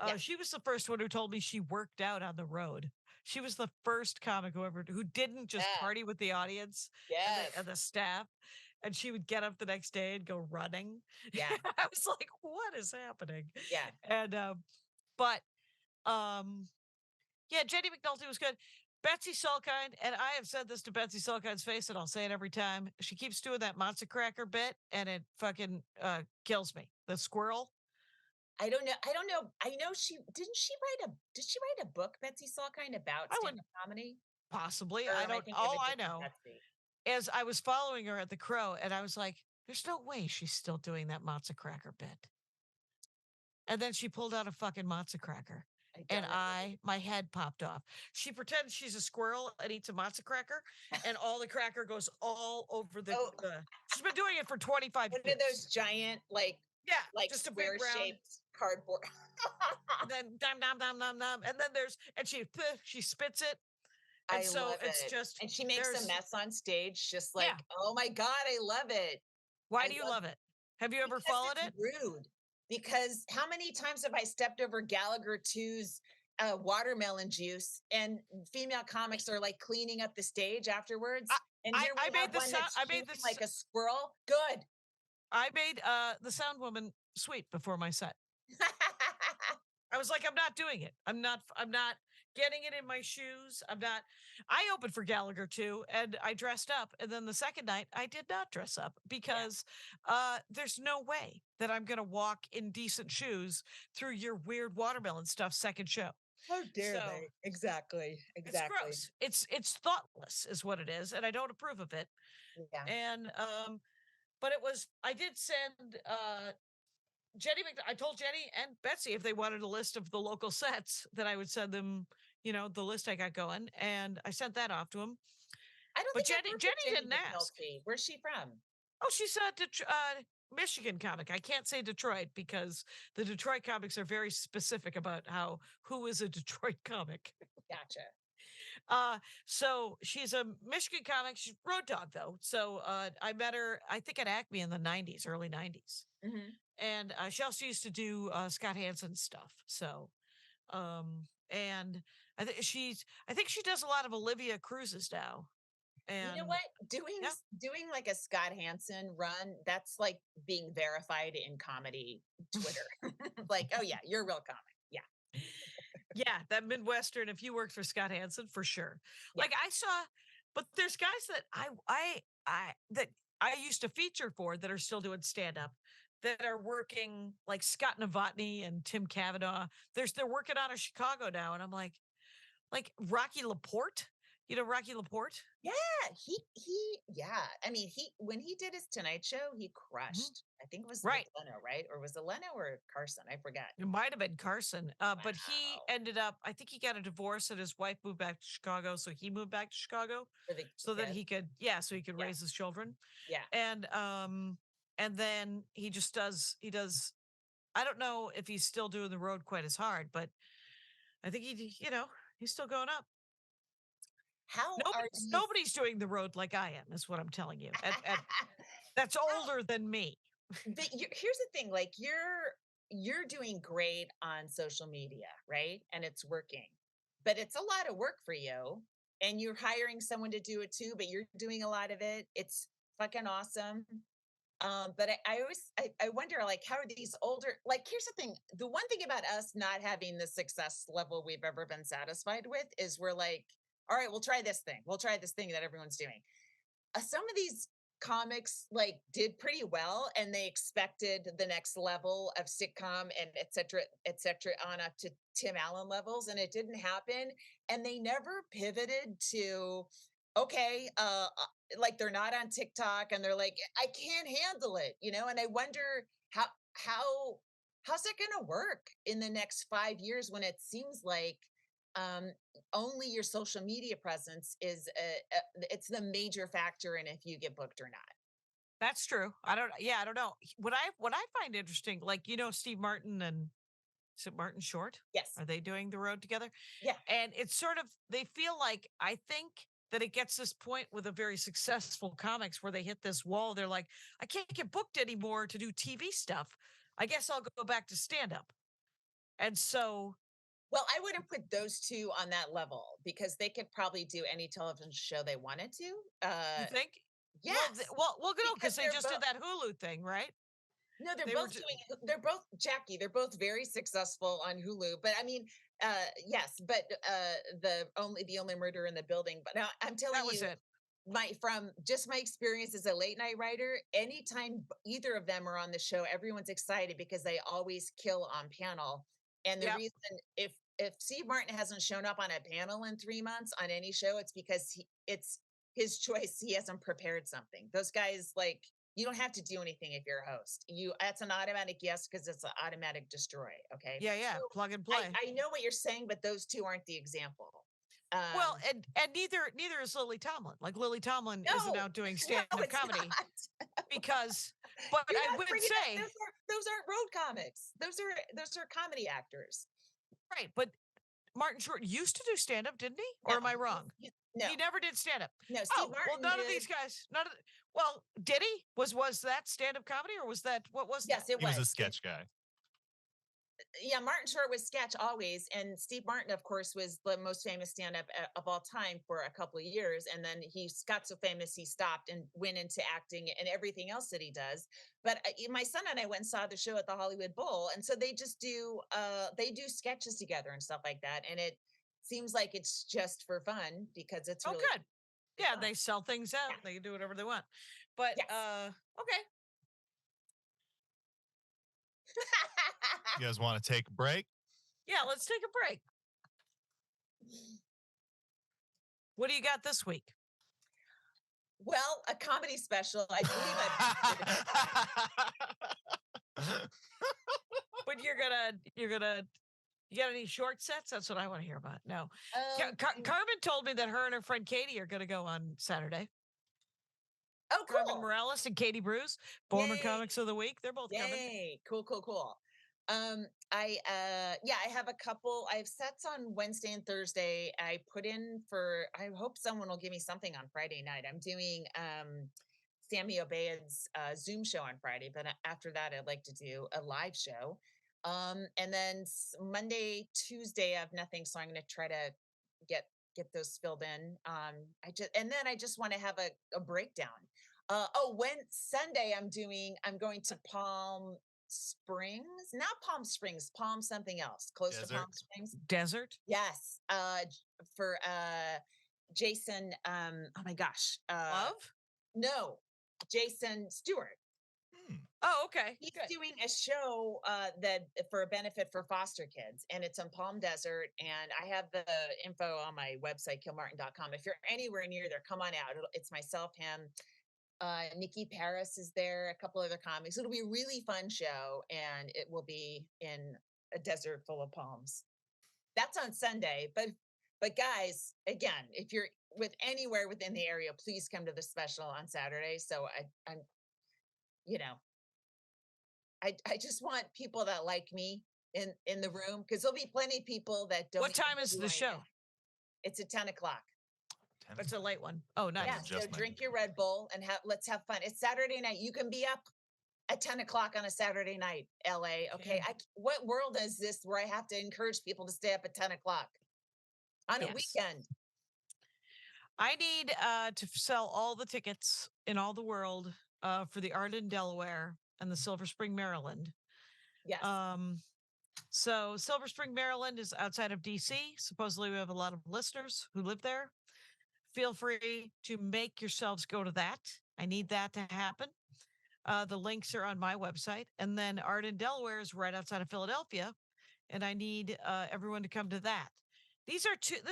yeah. She was the first one who told me she worked out on the road. She was the first comic who didn't just Yeah. party with the audience Yes. and the staff, and she would get up the next day and go running. Yeah. I was like, "What is happening?" Yeah. And but um, yeah, Jenny McNulty was good. Betsy Solkind, and I have said this to Betsy Solkind's face, and I'll say it every time. She keeps doing that matzo cracker bit, and it fucking kills me. The squirrel. I don't know. I don't know. I know did she write a book, Betsy Salkind, about I would stand-up comedy? possibly. Or I am I don't. thinking of All a I different know Betsy? is I was following her at the Crow, and I was like, "There's no way she's still doing that matzo cracker bit." And then she pulled out a fucking matzo cracker. I And don't know. my head popped off. She pretends she's a squirrel and eats a matzo cracker, and all the cracker goes all over Oh, she's been doing it for 25 one of years. those giant Yeah, like just a big round. square-shaped cardboard. And then dum dum dum dum dum. And then she spits it. And I so love it's it. just And she makes a there's mess on stage, just yeah. like, oh my God, I love it. Why I do you love love it? Have you ever because followed it's it? rude. Because how many times have I stepped over Gallagher 2's watermelon juice and female comics are like cleaning up the stage I afterwards? And here I we have made the one sound that's I made chewing this like a squirrel. Good. I made the sound woman sweet before my set. I was like, I'm not doing it. I'm not getting it in my shoes. I opened for Gallagher too, and I dressed up. And then the second night, I did not dress up because there's no way that I'm going to walk in decent shoes through your weird watermelon stuff second show. How dare So they? Exactly. it's Exactly. gross. It's thoughtless, is what it is, and I don't approve of it. Yeah. And but it was. I did send I told Jenny and Betsy if they wanted a list of the local sets that I would send them, the list I got going. And I sent that off to them. I don't But think I've worked with Jenny Jenny didn't ask. McNulty. Where's she from? Oh, she's a Michigan comic. I can't say Detroit because the Detroit comics are very specific about who is a Detroit comic. Gotcha. So she's a Michigan comic. She's road dog though. So I met her, I think at Acme in the 90s, early 90s. Mm-hmm. And she also used to do Scott Hansen stuff. So, and I think she does a lot of Olivia Cruz's now. And you know what? Doing like a Scott Hansen run, that's like being verified in comedy Twitter. Like, oh yeah, you're a real comic. Yeah. Yeah, that Midwestern. If you worked for Scott Hansen, for sure. Yeah. Like I saw, but there's guys that I used to feature for that are still doing stand up, that are working like Scott Novotny and Tim Kavanaugh. They're working out of Chicago now, and I'm like Rocky Laporte. You know Rocky Laporte? Yeah, he yeah. I mean, when he did his Tonight Show, he crushed. I think it was with Right. Leno, right? Or was it Leno or Carson? I forgot. It might have been Carson, but he Wow. ended up. I think he got a divorce, and his wife moved back to Chicago, so he moved back to Chicago For the so that kids. he could, so he could Yeah. raise his children. Yeah. And then he just does. He does. I don't know if he's still doing the road quite as hard, but I think he's still going up. How are these... Nobody's doing the road like I am, is what I'm telling you. That's older than me. But here's the thing, like you're doing great on social media, right? And it's working, but it's a lot of work for you, and you're hiring someone to do it too, but you're doing a lot of it. It's fucking awesome. But I wonder, like, how are these older, like, here's the thing. The one thing about us not having the success level we've ever been satisfied with is we're like, all right, we'll try this thing. We'll try this thing that everyone's doing. Some of these comics like did pretty well, and they expected the next level of sitcom and et cetera on up to Tim Allen levels, and it didn't happen. And they never pivoted to, okay, like they're not on TikTok, and they're like, I can't handle it, and I wonder how's that going to work in the next 5 years when it seems like only your social media presence is it's the major factor in if you get booked or not. That's true. I don't know. What I find interesting, like, Steve Martin and is it Martin Short? Yes. Are they doing the road together? Yeah. And it's sort of, they feel like, I think that it gets this point with a very successful comics where they hit this wall. They're like, I can't get booked anymore to do TV stuff. I guess I'll go back to stand up. And so, well, I wouldn't put those two on that level because they could probably do any television show they wanted to. You think? Yes. Well, no, because they just did that Hulu thing, right? No, they're both Jackie. They're both very successful on Hulu. But I mean, yes, but the only murder in the building. But now I'm telling that was you, it. From just my experience as a late night writer, anytime either of them are on the show, everyone's excited because they always kill on panel. And the reason, if Steve Martin hasn't shown up on a panel in 3 months on any show, it's because it's his choice. He hasn't prepared something. Those guys, like, you don't have to do anything if you're a host. That's an automatic yes because it's an automatic destroy. Okay. Yeah. So plug and play. I know what you're saying, but those two aren't the example. Well, and neither is Lily Tomlin. Like Lily Tomlin isn't out doing stand-up comedy because. But I would say those aren't road comics. Those are comedy actors. Right, but Martin Short used to do stand-up, didn't he? Or am I wrong? No, he never did stand-up. No, Steve Martin. Well, none of these guys. Well, did he? Was that stand-up comedy or was that what was? Yes, that? It was. He was a sketch guy. Yeah, Martin Short was sketch always, and Steve Martin, of course, was the most famous stand-up of all time for a couple of years, and then he got so famous he stopped and went into acting and everything else that he does. But my son and I went and saw the show at the Hollywood Bowl, and so they just do sketches together and stuff like that, and seems like it's just for fun because it's really good. Yeah, fun. they sell things out. Yeah. They can do whatever they want. But Yes. okay. You guys want to take a break? Yeah, let's take a break. What do you got this week? Well, a comedy special. I believe But you got any short sets? That's what I want to hear about. No. Carmen told me that her and her friend Katie are going to go on Saturday. Oh, cool. Carmen Morales and Katie Bruce, former comics of the week. They're both coming. Yay. Cool. I have a couple. I have sets on Wednesday and Thursday. I put in for, I hope someone will give me something on Friday night. I'm doing Sammy Obeid's Zoom show on Friday, but after that, I'd like to do a live show. And then Monday, Tuesday, I have nothing, so I'm going to try to get those filled in. I just want to have a breakdown. When Sunday I'm going to Palm Springs, not Palm Springs, Palm something else, close to Palm Springs. Desert? Yes. For Jason, oh my gosh. Love? No, Jason Stewart. Oh, okay. He's doing a show that for a benefit for foster kids, and it's in Palm Desert. And I have the info on my website, killmartin.com. If you're anywhere near there, come on out. It's myself, him. Nikki Paris is there, a couple other comics. It'll be a really fun show, and it will be in a desert full of palms. That's on Sunday, but guys, again, if you're anywhere within the area, please come to the special on Saturday. So I'm I just want people that like me in the room, because there'll be plenty of people that don't. What time is the show? It's at 10 o'clock. It's a late one. Oh, nice. Yeah, so drink your Red Bull and let's have fun. It's Saturday night. You can be up at 10 o'clock on a Saturday night, LA. Okay. What world is this where I have to encourage people to stay up at 10 o'clock on a weekend? I need to sell all the tickets in all the world for the Arden, Delaware and the Silver Spring, Maryland. Yes. So Silver Spring, Maryland is outside of DC. Supposedly we have a lot of listeners who live there. Feel free to make yourselves go to that. I need that to happen. The links are on my website. And then Arden, Delaware is right outside of Philadelphia. And I need everyone to come to that. This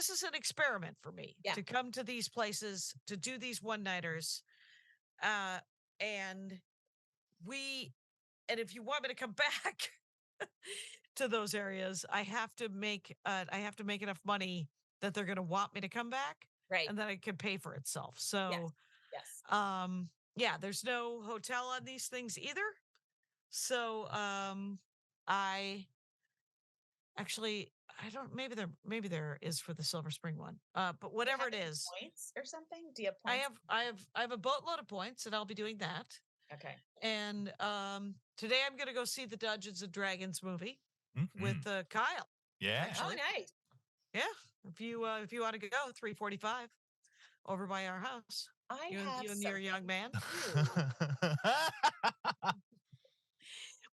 is an experiment for me to come to these places, to do these one-nighters. And if you want me to come back to those areas, I have to make enough money that they're going to want me to come back. Right. And then it can pay for itself. So, yes. There's no hotel on these things either. So, I don't, maybe there is for the Silver Spring one. But whatever it is, points or something. Do you have points? I have a boatload of points, and I'll be doing that. Okay. And today I'm going to go see the Dungeons and Dragons movie with Kyle. Yeah. Actually. Oh, nice. Yeah. If you want to go, 3:45 over by our house. You and your young man.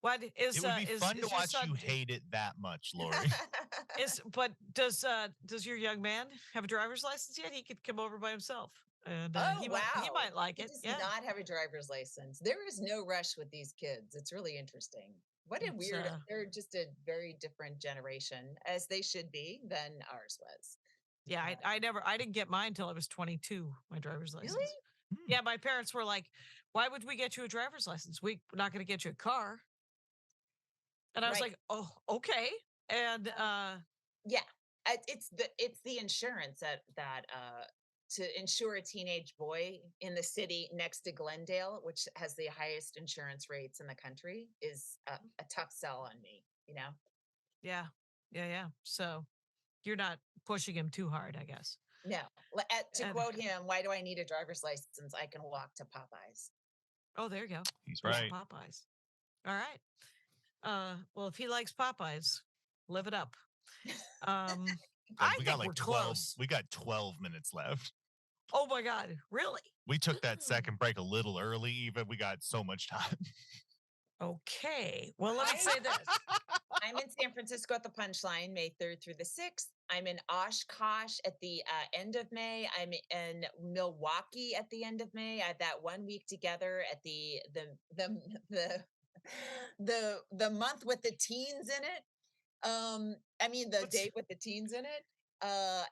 What is? It would be fun to watch you hate it that much, Laurie. Does your young man have a driver's license yet? He could come over by himself, and he might like it. He does not have a driver's license. There is no rush with these kids. It's really interesting. What a weird. They're just a very different generation, as they should be, than ours was. Yeah, I didn't get mine until I was 22. My driver's license. Really? Yeah, my parents were like, "Why would we get you a driver's license? We're not going to get you a car." And I was like, "Oh, okay." And it's the insurance that to insure a teenage boy in the city next to Glendale, which has the highest insurance rates in the country, is a tough sell on me. Yeah. So you're not pushing him too hard, I guess. No. To quote him, "Why do I need a driver's license? I can walk to Popeyes." Oh, there you go. He's right. Popeyes. All right. Well, if he likes Popeyes, live it up. We got like 12. We got 12 minutes left. Oh my God! Really? We took that second break a little early. Even we got so much time. Okay. Well, let me say this. I'm in San Francisco at the Punchline, May 3rd through the 6th. I'm in Oshkosh at the end of May. I'm in Milwaukee at the end of May. I have that 1 week together at the the month with the teens in it. I mean the What's date with the teens in it.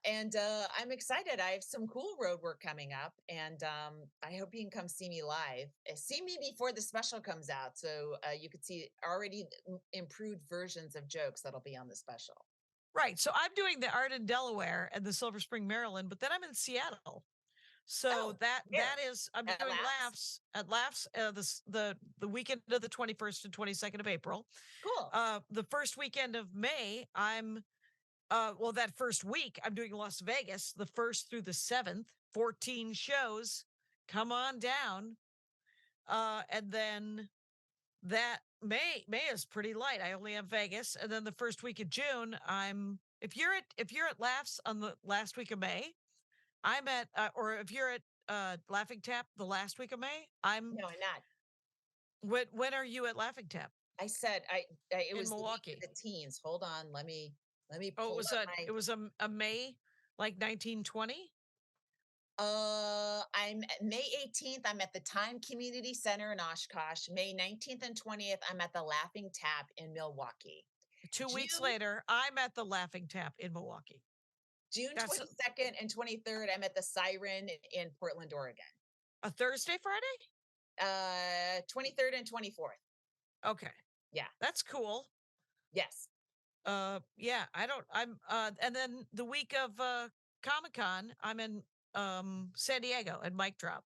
And I'm excited. I have some cool road work coming up, and I hope you can come see me live. See me before the special comes out, so you could see already improved versions of jokes that'll be on the special. right? So I'm doing the Art in Delaware and the Silver Spring, Maryland, but then I'm in Seattle. So Oh, that here is I'm at doing Laughs. laughs the weekend of the 21st and 22nd of April. Cool. The first weekend of May, I'm well, that first week I'm doing Las Vegas, the 1st through the 7th, 14 shows. Come on down. And then that May is pretty light. I only have Vegas, and then the first week of June, I'm if you're at Laughs on the last week of May, I'm at or if you're at Laughing Tap the last week of May, I'm No, I'm not. when are you at Laughing Tap I said it in was the week of Milwaukee? the teens. Hold on, let me Oh, pull up my. it was a May like 1920. I'm at May 18th. I'm at the Time Community Center in Oshkosh. May 19th and 20th. I'm at the Laughing Tap in Milwaukee. 2 weeks June later, I'm at the Laughing Tap in Milwaukee. June That's 22nd and 23rd. I'm at the Siren in Portland, Oregon. a Thursday, Friday. 23rd and 24th. Okay, Yeah. that's cool. Yes. Yeah, and then the week of Comic-Con, I'm in San Diego at Mic Drop.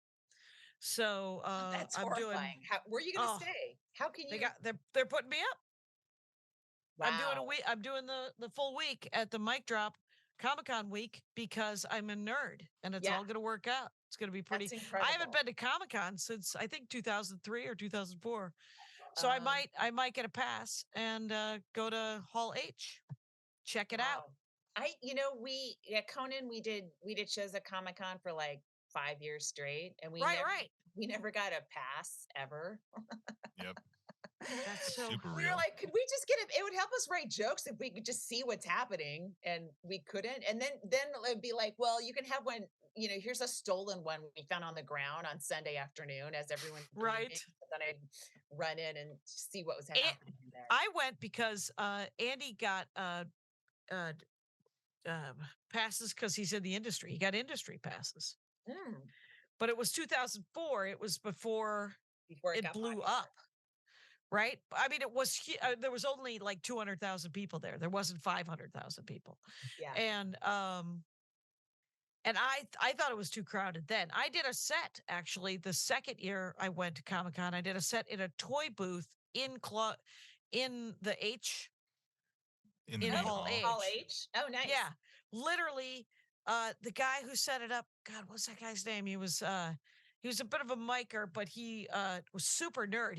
So That's I'm doing horrifying. Where are you going to oh stay? How can you? they're putting me up. I'm doing a Wow. week. I'm doing the full week at the Mic Drop Comic-Con week because I'm a nerd and it's Yeah, all going to work out. It's going to be pretty. that's I haven't incredible. been to Comic-Con since I think 2003 or 2004. So Um, I might get a pass and go to Hall H. Check it out. wow. Conan, we did shows at Comic Con for like 5 years straight, and we Right, never right. we never got a pass ever. Yep. That's so Super We were real. like, could we just get it? It would help us write jokes if we could just see what's happening, and we couldn't. And then it'd be like, well, you can have one. Here's a stolen one we found on the ground on Sunday afternoon as everyone's leaving. right. Then I'd run in and see what was And happening there. I went because Andy got uh, passes because he's in the industry. He got industry passes, Mm, but it was 2004. It was before before it it got blew popular. up. Right? I mean, it was there was only like 200,000 people there. There wasn't 500,000 people, Yeah. and I thought it was too crowded then. I did a set actually the second year I went to Comic Con. I did a set in a toy booth in the H In the in main Hall hall. H. Hall H. Oh, nice. Yeah, literally. The guy who set it up, God, what's that guy's name? He was a bit of a micer, but he was super nerd.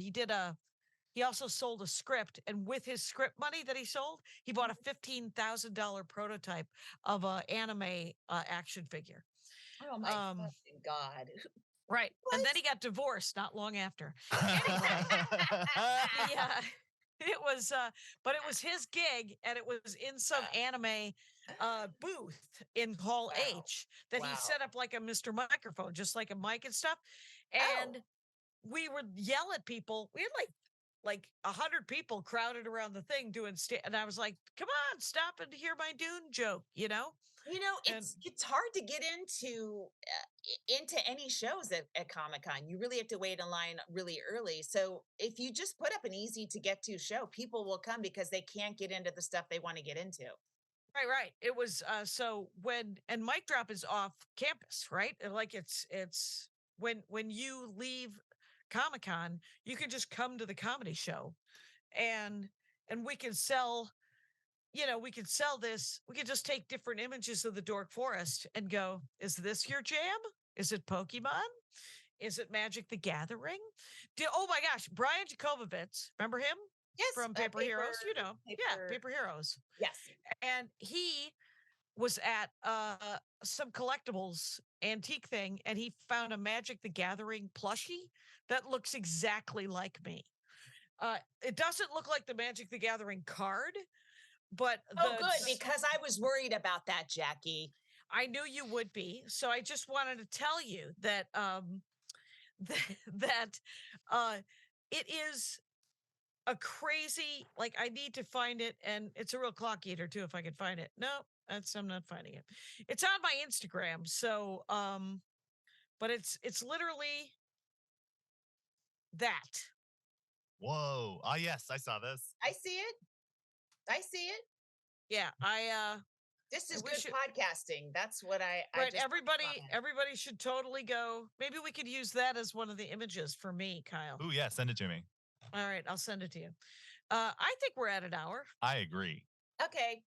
He also sold a script, and with his script money that he sold, he bought a $15,000 prototype of a anime action figure. Oh my fucking God. Right, and then he got divorced not long after. Anyway, yeah, it was, but it was his gig, and it was in some anime booth in Hall Wow. H that he Wow. set up like a Mr. Microphone, just like a mic and stuff, Oh. and we would yell at people. We had like 100 people crowded around the thing doing and I was like, come on, stop and hear my Dune joke, And It's hard to get into any shows at Comic-Con. You really have to wait in line really early. So if you just put up an easy to get to show, people will come because they can't get into the stuff they want to get into. right. It was so and Mic Drop is off campus, right? Like it's when you leave Comic-Con, you can just come to the comedy show and we can sell we could sell this. We could just take different images of the Dork Forest and go, is this your jam? Is it Pokemon? Is it Magic the Gathering? Oh my gosh, Brian Jacobovitz, remember him? Yes, From Paper Heroes, yeah, Paper Heroes. Yes. And he was at some collectibles antique thing, and he found a Magic the Gathering plushie that looks exactly like me. It doesn't look like the Magic the Gathering card, but Oh, good, because I was worried about that, Jackie. I knew you would be. So I just wanted to tell you that that it is a crazy, like, I need to find it, and it's a real clock eater too if I can find it. No, I'm not finding it. It's on my Instagram. So but it's literally that. Whoa. Ah, yes, I saw this. I see it. I see it. Yeah, This is good wish it- podcasting. That's what I right, just everybody should totally go. Maybe we could use that as one of the images for me, Kyle. Ooh, yeah, send it to me. All right, I'll send it to you. I think we're at an hour. I agree. Okay.